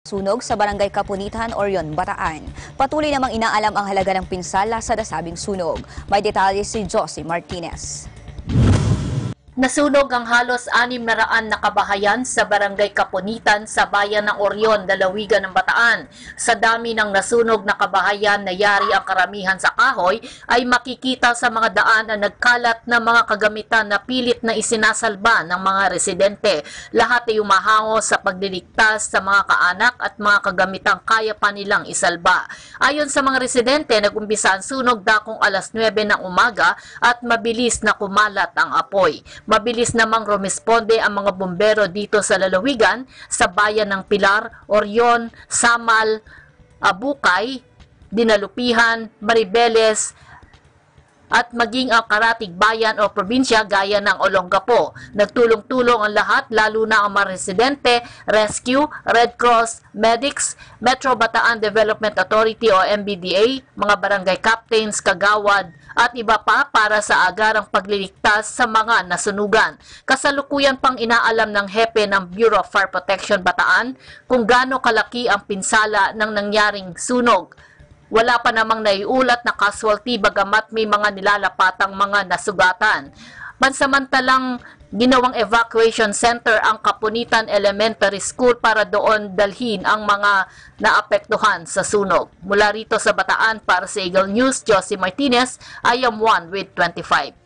Sunog sa Barangay Kapunitan, Orion, Bataan. Patuloy namang inaalam ang halaga ng pinsala sa nasabing sunog. May detalye si Josie Martinez. Nasunog ang halos 600 na kabahayan sa Barangay Kapunitan sa bayan ng Orion, Lalawigan ng Bataan. Sa dami ng nasunog na kabahayan na yari ang karamihan sa kahoy ay makikita sa mga daan na nagkalat na mga kagamitan na pilit na isinasalba ng mga residente. Lahat ay umahango sa pagliligtas sa mga kaanak at mga kagamitang kaya pa nilang isalba. Ayon sa mga residente, nagumpisa ang sunog dakong alas 9 ng umaga at mabilis na kumalat ang apoy. Mabilis namang rumisponde ang mga bumbero dito sa lalawigan sa bayan ng Pilar, Orion, Samal, Abukay, Dinalupihan, Maribeles, at maging ang karatig bayan o probinsya gaya ng Olongapo. Nagtulong-tulong ang lahat, lalo na ang mga residente, rescue, Red Cross, medics, Metro Bataan Development Authority o MBDA, mga barangay captains, kagawad, at iba pa para sa agarang pagliligtas sa mga nasunugan. Kasalukuyan pang inaalam ng hepe ng Bureau of Fire Protection Bataan kung gaano kalaki ang pinsala ng nangyaring sunog. Wala pa namang naiulat na casualty bagamat may mga nilalapatang mga nasugatan. Pansamantalang ginawang evacuation center ang Kapunitan Elementary School para doon dalhin ang mga naapektuhan sa sunog. Mula rito sa Bataan para sa Eagle News, Josie Martinez, I am 1 with 25.